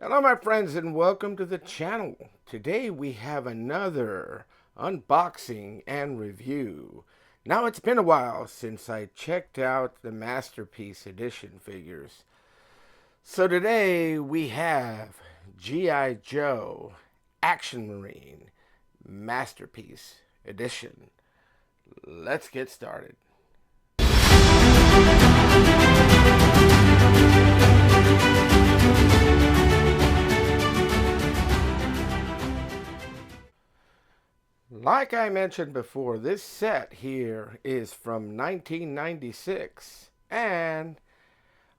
Hello my friends and welcome to the channel. Today we have another unboxing and review. Now it's been a while since I checked out the Masterpiece Edition figures. So today we have G.I. Joe Action Marine Masterpiece Edition. Let's get started. Like I mentioned before, this set here is from 1996, and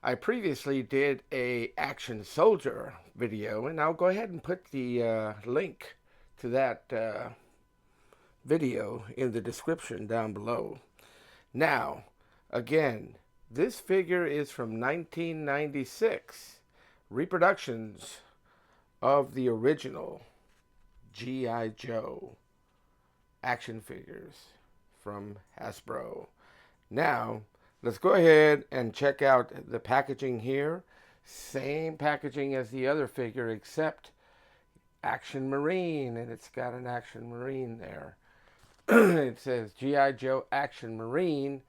I previously did a Action Soldier video, and I'll go ahead and put the link to that video in the description down below. Now, again, this figure is from 1996, reproductions of the original G.I. Joe action figures from Hasbro. Now, let's go ahead and check out the packaging here. Same packaging as the other figure, except Action Marine, and it's got an Action Marine there. It says G.I. Joe Action Marine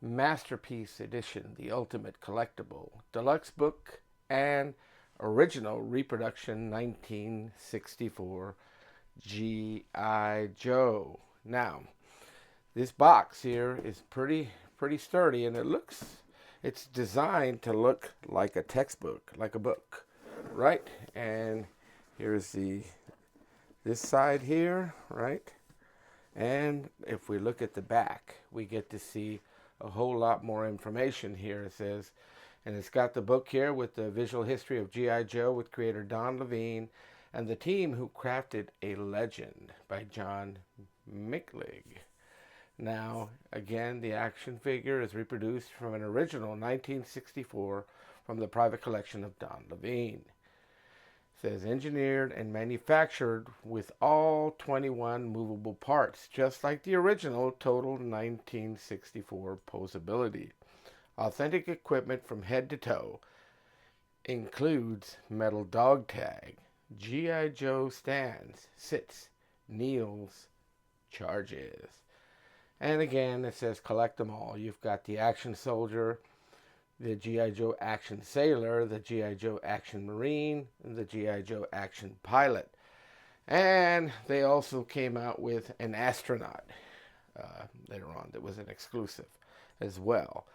Masterpiece Edition, the Ultimate Collectible, Deluxe Book, and Original Reproduction 1964 G.I. Joe. Now, this box here is pretty sturdy, and it's designed to look like a textbook, like a book, right? And here's this side here, right? And if we look at the back, we get to see a whole lot more information here. It says, and it's got the book here with the visual history of G.I. Joe with creator Don Levine and the team who crafted A Legend by John Micklig. Now, again, the action figure is reproduced from an original 1964 from the private collection of Don Levine. It says engineered and manufactured with all 21 movable parts, just like the original total 1964 posability. Authentic equipment from head to toe. Includes metal dog tag. G.I. Joe stands, sits, kneels, charges. And again, it says collect them all. You've got the Action Soldier, the G.I. Joe Action Sailor, the G.I. Joe Action Marine, and the G.I. Joe Action Pilot. And they also came out with an astronaut later on that was an exclusive as well.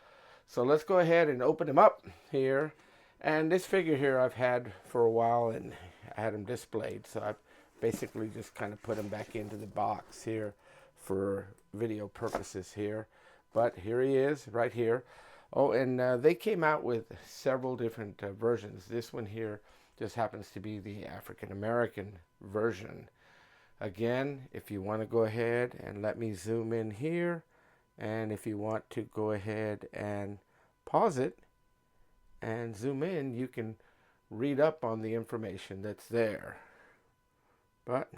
So let's go ahead and open them up here. And this figure here I've had for a while, and I had them displayed, so I've basically just kind of put them back into the box here for video purposes here. But here he is, right here. Oh, and they came out with several different versions. This one here just happens to be the African American version. Again, if you want to go ahead and let me zoom in here, and if you want to go ahead and pause it and zoom in, you can read up on the information that's there. But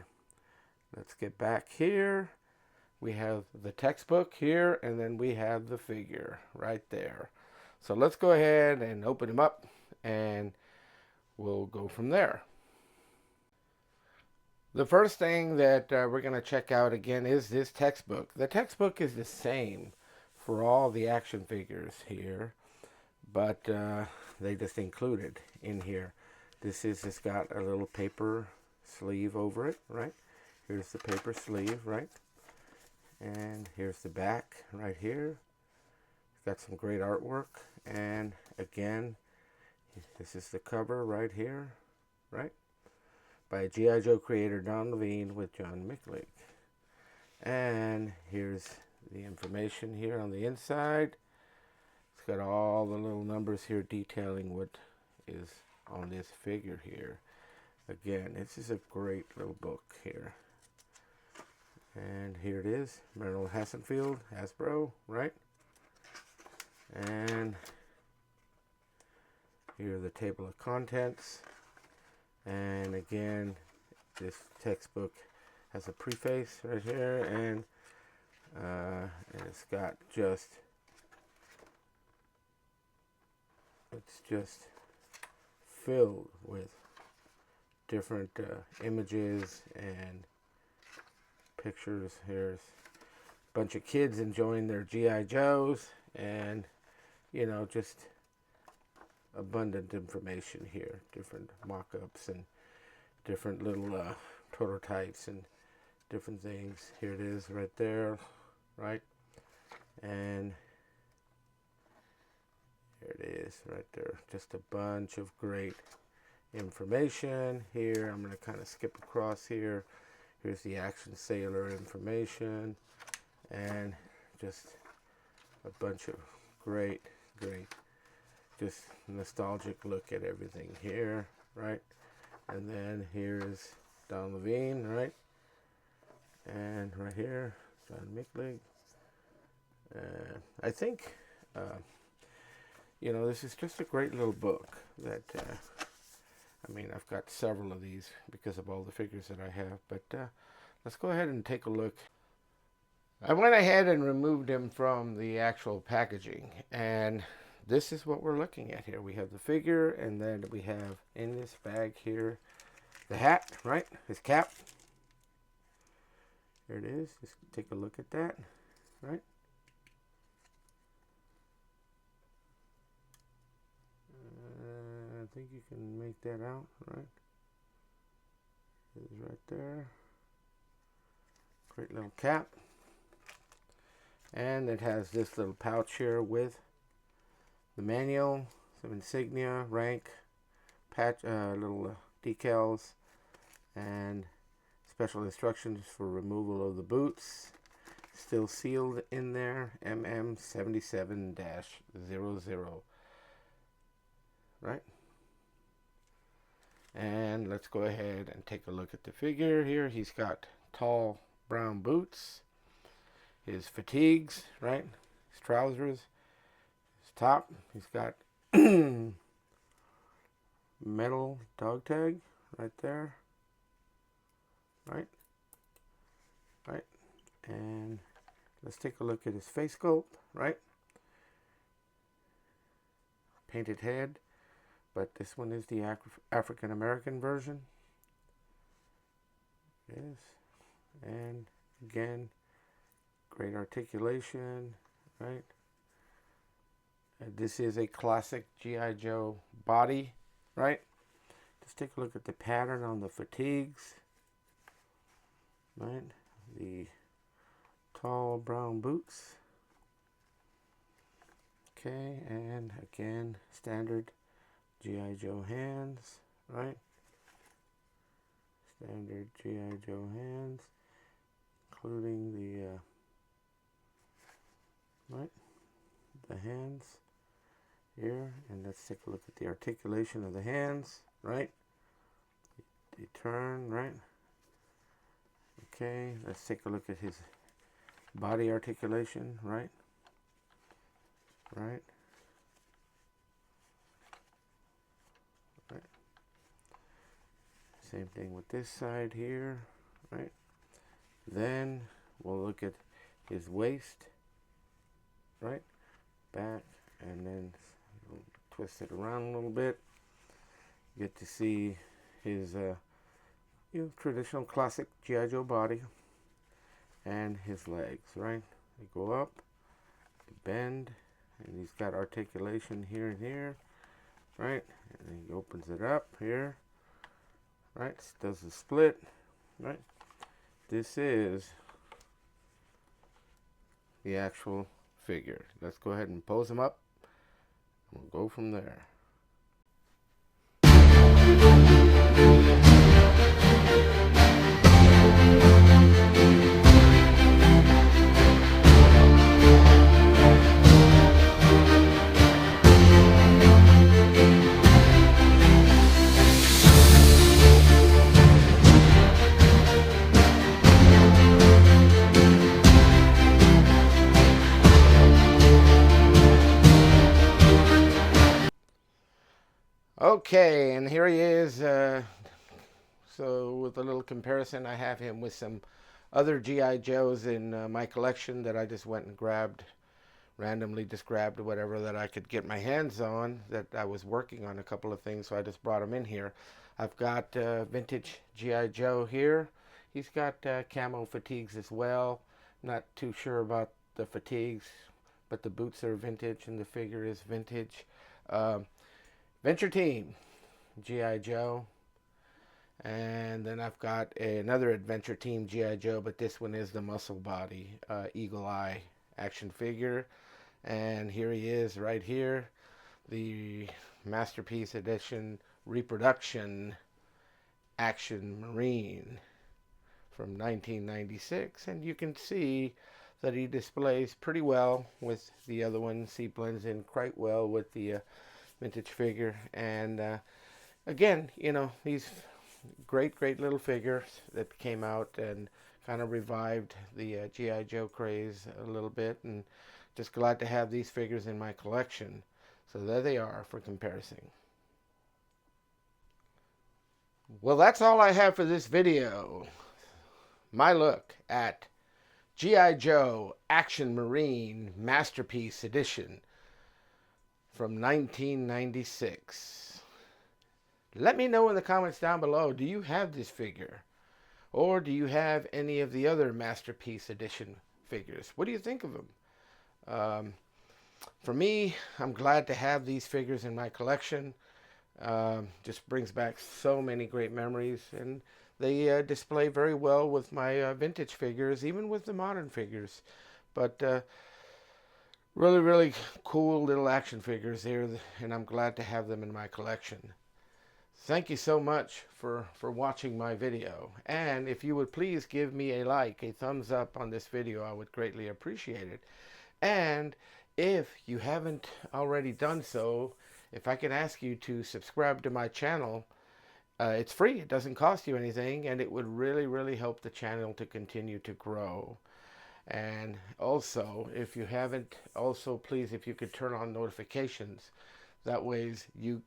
let's get back here. We have the textbook here, and then we have the figure right there. So let's go ahead and open them up, and we'll go from there. The first thing that we're going to check out again is this textbook. The textbook is the same for all the action figures here, but they just included in here. It's got a little paper sleeve over it, right? Here's the paper sleeve, right? And here's the back right here. It's got some great artwork. And again, this is the cover right here, right? By G.I. Joe creator Don Levine with John Micklig. And here's the information here on the inside. It's got all the little numbers here detailing what is on this figure here. Again, this is a great little book here. And here it is, Merrill Hassenfield, Hasbro, right? And here are the table of contents. And again, this textbook has a preface right here, and it's got it's just filled with different images and pictures. Here's a bunch of kids enjoying their G.I. Joes, and you know, just abundant information here, different mock-ups and different little prototypes and different things. Here it is right there, right? And here it is right there. Just a bunch of great information here. I'm going to kind of skip across here. Here's the Action Sailor information, and just a bunch of great, just nostalgic look at everything here, right? And then here's Don Levine, right? And right here, John Micklig. I think, you know, this is just a great little book that, I mean, I've got several of these because of all the figures that I have, but let's go ahead and take a look. I went ahead and removed them from the actual packaging, and this is what we're looking at here. We have the figure, and then we have in this bag here the hat, right? His cap. There it is. Just take a look at that, right? I think you can make that out, right? It is right there. Great little cap. And it has this little pouch here with the manual, some insignia, rank, patch, little decals, and special instructions for removal of the boots. Still sealed in there, MM77-00. Right? And let's go ahead and take a look at the figure here. He's got tall brown boots, his fatigues, right? His trousers, his top. He's got metal dog tag right there, right? Right. And let's take a look at his face sculpt, right? Painted head. But this one is the African American version. Yes. And again, great articulation, right? This is a classic G.I. Joe body, right? Just take a look at the pattern on the fatigues, right? The tall brown boots. Okay, and again, standard G.I. Joe hands, right? Standard G.I. Joe hands, including the, right, the hands here. And let's take a look at the articulation of the hands, right? The turn, right? Okay, let's take a look at his body articulation, right? Right? Same thing with this side here, right? Then we'll look at his waist, right? Back, and then twist it around a little bit. You get to see his, you know, traditional classic G.I. Joe body, and his legs, right? They go up, they bend, and he's got articulation here and here, right? And then he opens it up here. Right, does the split, right? This is the actual figure. Let's go ahead and pose them up. We'll go from there. Okay, and here he is. So with a little comparison, I have him with some other G.I. Joes in my collection that I just went and grabbed randomly just grabbed whatever that I could get my hands on. That I was working on a couple of things, so I just brought them in here. I've got vintage G.I. Joe here. He's got camo fatigues as well. Not too sure about the fatigues, but the boots are vintage and the figure is vintage. Venture Team G.I. Joe. And then I've got another Adventure Team G.I. Joe, but this one is the muscle body Eagle Eye action figure. And here he is right here, the Masterpiece Edition reproduction Action Marine from 1996. And you can see that he displays pretty well with the other ones. He blends in quite well with the vintage figure. And again, you know, these great little figures that came out and kind of revived the G.I. Joe craze a little bit, and just glad to have these figures in my collection. So there they are for comparison. Well, that's all I have for this video. My look at G.I. Joe Action Marine Masterpiece Edition from 1996. Let me know in the comments down below, do you have this figure? Or do you have any of the other Masterpiece Edition figures? What do you think of them? For me, I'm glad to have these figures in my collection. Just brings back so many great memories, and they display very well with my vintage figures, even with the modern figures. But really cool little action figures here, and I'm glad to have them in my collection. Thank you so much for watching my video. And if you would please give me a like, a thumbs up on this video, I would greatly appreciate it. And if you haven't already done so, if I could ask you to subscribe to my channel, it's free. It doesn't cost you anything, and it would really help the channel to continue to grow. And also, if you haven't, also please, if you could turn on notifications. That way you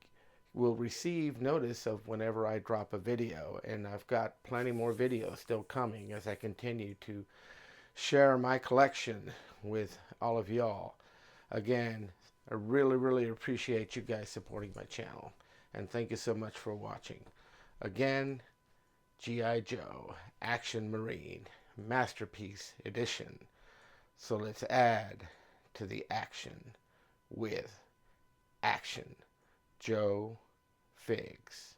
will receive notice of whenever I drop a video. And I've got plenty more videos still coming as I continue to share my collection with all of y'all. Again, I really appreciate you guys supporting my channel, and thank you so much for watching. Again, G.I. Joe Action Marine Masterpiece Edition. So let's add to the action with Action Joe Figs.